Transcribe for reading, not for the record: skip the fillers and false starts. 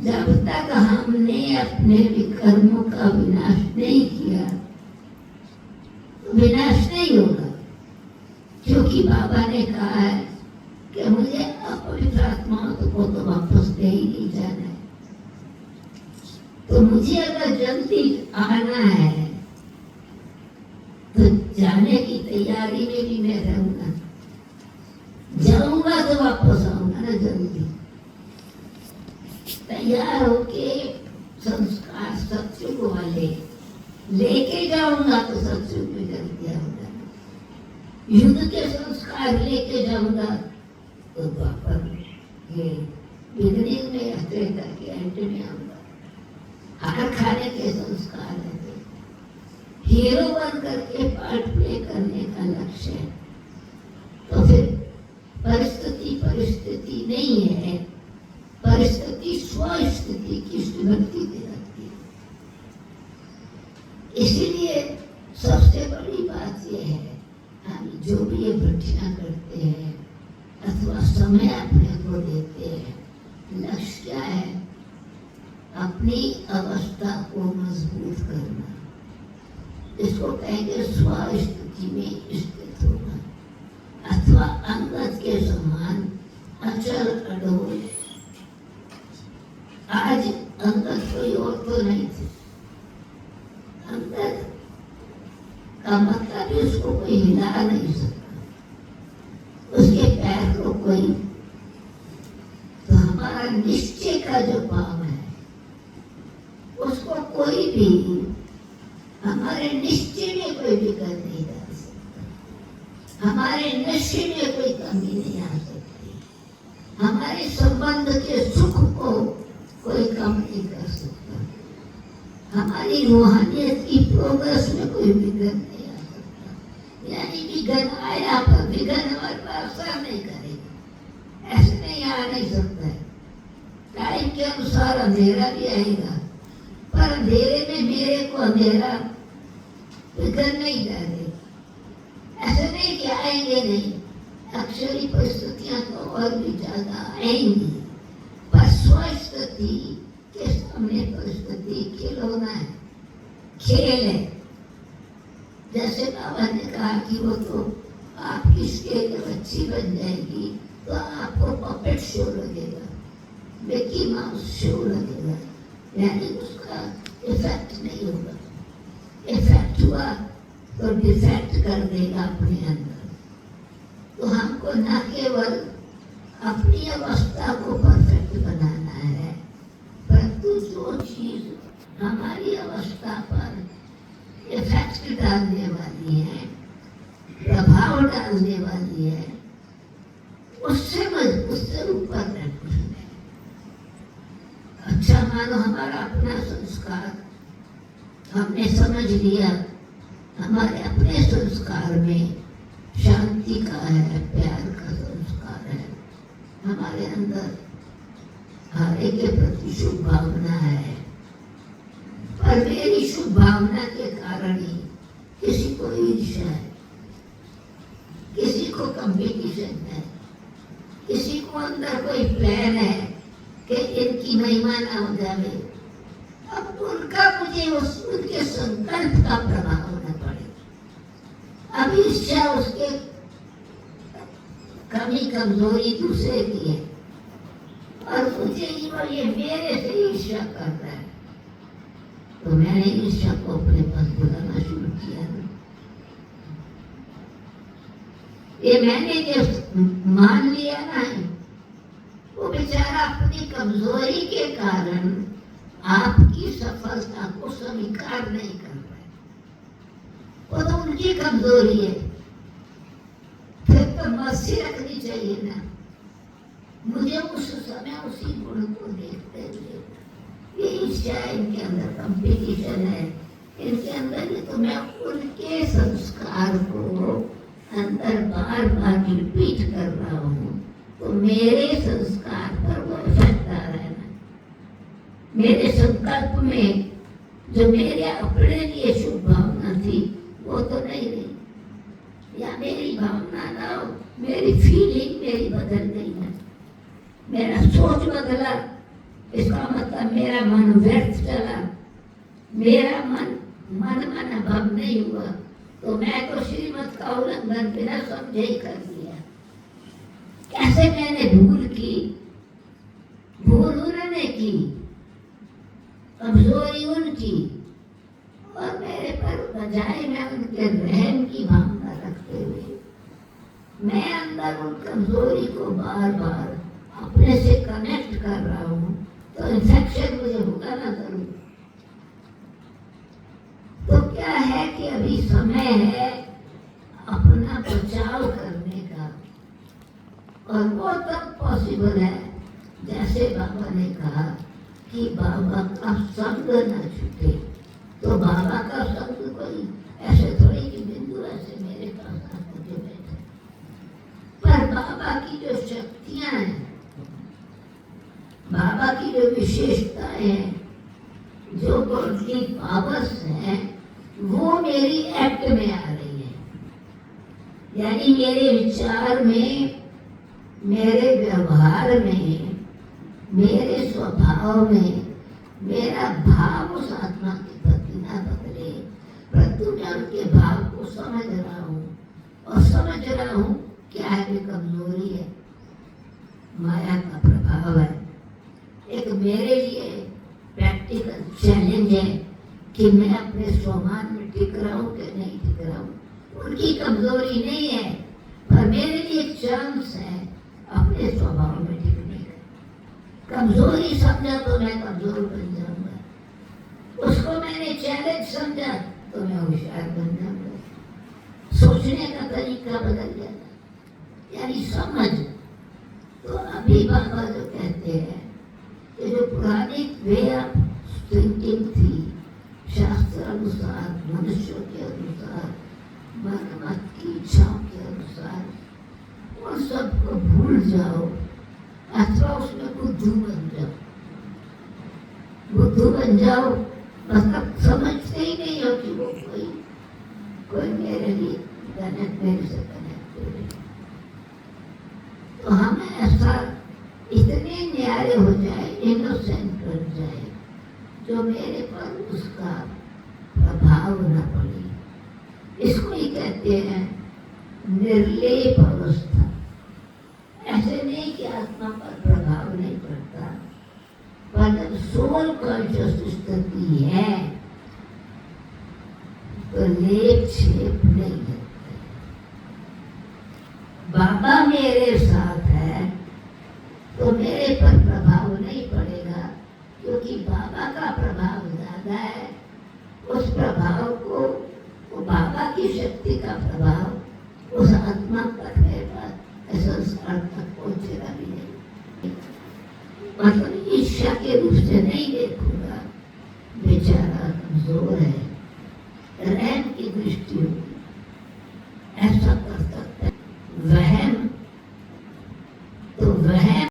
जब तक हमने अपने विकर्मों का विनाश नहीं किया तो विनाश नहीं होगा, क्योंकि बाबा ने कहा है कि मुझे अपवित्र आत्माओं को तो वापस दे ही नहीं जाना है। तो मुझे अगर जल्दी आना है तो जाने की तैयारी में भी मैं रहूंगा, जाऊंगा तो वापस आऊंगा ना जल्दी। तैयार होके संस्कार सत्युग वाले लेके जाऊंगा तो सत्युग में जल्दी आऊंगा। युद्ध के संस्कार लेके जाऊंगा तो द्वापर ये बिगनिंग में या त्रेता के एंड में आऊंगा। हार खाने के संस्कार है, हीरो बन करके पार्ट प्ले करने का लक्ष्य है। तो फिर परिस्थिति नहीं है, परिस्थिति स्वस्थिति की स्थिति दिलाती है। इसीलिए सबसे बड़ी बात यह है, हम जो भी ये भट्टियां करते हैं अथवा समय अपने को देते हैं, लक्ष्य क्या है? अपनी अवस्था को मजबूत करना, इसको कहेंगे स्वस्थिति में स्थित होना, अथवा अंगद के समान अचल अडोल। आज अंगद कोई और तो नहीं थे, अंगद का मतलब उसको कोई हिला नहीं सकता, उसके पैर को कोई। तो हमारा निश्चय का जो भाव है उसको कोई भी हमारे निश्चय में कोई बिगड़ नहीं डाल सकता, हमारे नशे में कोई कमी नहीं आ सकती, हमारे संबंध के सुख को कोई कम नहीं कर सकता, हमारी रूहानियत की प्रोग्रेस में कोई विघ्न नहीं आ सकता। यानी विघ्न आया पर विघ्न हमारे पर असर नहीं करेगा, ऐसे नहीं आ नहीं सकता है। टाइम के अनुसार अंधेरा भी आएगा, पर अंधेरे में मेरे को अंधेरा विघ्न नहीं डालेगा। ऐसे नहीं कि आएंगे नहीं, अक्षरी परिस्थितियां तो और भी ज्यादा आएंगी, पर स्वस्थिति के सामने परिस्थिति खिलौना है, खेल है। जैसे बाबा ने कहा कि वो तो आपकी स्केल अच्छी बन जाएगी तो आपको पपेट शो लगेगा, मिकी माउस शो लगेगा, यानी उसका इफेक्ट नहीं होगा। इफेक्ट हुआ तो डिफेक्ट कर देगा अपने अंदर। तो हमको न केवल अपनी अवस्था को परफेक्ट बनाना है, परंतु जो चीज हमारी अवस्था पर इफेक्ट डालने वाली है, प्रभाव डालने वाली है, उससे ऊपर रहना है। अच्छा मानो हमारा अपना संस्कार हमने समझ लिया, हमारे अपने संस्कार में शांति का है, प्यार का संस्कार है, हमारे अंदर हरे के प्रति शुभ भावना है, पर मेरी शुभ भावना के कारण ही किसी को ईर्ष्या है, किसी को कंपटीशन है, किसी को अंदर कोई प्लान है कि इनकी महिमा ना हो जाए। अब उनका मुझे उनके संकल्प का प्रभाव होना पड़ेगा। अब ईर्ष्या उसके कमी कमजोरी दूसरे की है और मुझे ये मेरे से ईर्ष्या कर रहा है, तो मैंने ईर्ष्या को अपने पास बुलाना शुरू किया। ये मैंने जो मान लिया ना, वो बेचारा अपनी कमजोरी के कारण आपकी सफलता को स्वीकार नहीं कर रहा है, वो तो उनकी कमजोरी है। फिर तो मर्सी रखनी चाहिए ना। मुझे उस समय उसी गुण को देखते हुए ये ईर्ष्या इनके अंदर कंपटीशन है, इनके अंदर ही तो मैं उनके संस्कार को अंदर बार बार रिपीट कर रहा हूँ, तो मेरे संस्कार पर वो इफेक्ट आ रहा है ना। मेरे संकल्प में जो मेरे अपने लिए शुभ भावना थी वो तो नहीं रही, या मेरी भावना ना हो, मेरी फीलिंग मेरी बदल गई है, मेरा सोच बदला, इसका मतलब मेरा मन व्यर्थ चला, मेरा मन भव नहीं हुआ, तो मैं तो श्रीमत का उल्लंघन बिना समझे ही कर दिया। कैसे मैंने भूल की, भूल उन्होंने की, कमजोरी उनकी, और मेरे पर बजाय मैं उनके रहम की भावना रखते हुए मैं अंदर उन कमजोरी को बार बार अपने से कनेक्ट कर रहा हूँ, तो इन्फेक्शन मुझे होगा ना जरूर। तो क्या है कि अभी समय है अपना बचाव करने का, और वो तब पॉसिबल है जैसे बाबा ने कहा कि बाबा का संग न छूटे। तो बाबा का संग कोई ऐसे थोड़ी कि बिंदु ऐसे मेरे पास आकर के बैठे, पर बाबा की जो शक्तियां हैं, बाबा की जो विशेषताएं हैं, जो गॉडली पावर्स हैं, वो मेरी एक्ट में आ रही है। यानी मेरे विचार में, मेरे व्यवहार में, मेरे स्वभाव में मेरा भाव उस आत्मा के प्रति ना बदले, परंतु मैं उनके भाव को समझ रहा हूँ, और समझ रहा हूँ क्या है कि कमजोरी है, माया का प्रभाव है। एक मेरे लिए प्रैक्टिकल चैलेंज है कि मैं अपने स्वमान में टिक रहा हूँ कि नहीं टिक रहा हूँ। उनकी कमजोरी नहीं है, पर मेरे लिए चांस है अपने स्वभाव में टिकने का। कमजोरी समझा तो मैं कमजोर बन जाऊंगा, उसको मैंने चैलेंज समझा तो मैं होशियार बन जाऊंगा, सोचने का तरीका बदल जाता, यानी समझ। तो अभी बाबा जो कहते हैं कि जो पुरानी वे ऑफ थिंकिंग थी, शास्त्र अनुसार, मनुष्यों के अनुसार, मन मत की इच्छाओं के अनुसार, उन सबको भूल जाओ, अथवा उसमें बुद्धू बन जाओ। बुद्धू बन जाओ मतलब समझते ही नहीं हो कि वो कोई मेरे लिए मेरे से कनेक्ट हो रही। तो हम ऐसा इतने न्यारे हो जाए, इनोसेंट बन जाए, जो मेरे पर उसका प्रभाव न पड़े। इसको ही कहते हैं निर्लेप अवस्था। ऐसे नहीं कि आत्मा पर प्रभाव नहीं पड़ता, पर जब सोल कॉन्शियस स्थिति है तो लेप छेप नहीं लगते। बाबा मेरे साथ है तो मेरे पर प्रभाव नहीं पड़ेगा, क्योंकि बाबा का प्रभाव ज्यादा है। उस प्रभाव को, वो बाबा की शक्ति का प्रभाव उस आत्मा पर मेरे पास संस्कार तक पहुंचेगा भी नहीं। मतलब ईर्ष्या के रूप से नहीं देखूंगा, बेचारा कमजोर है, रहम की दृष्टि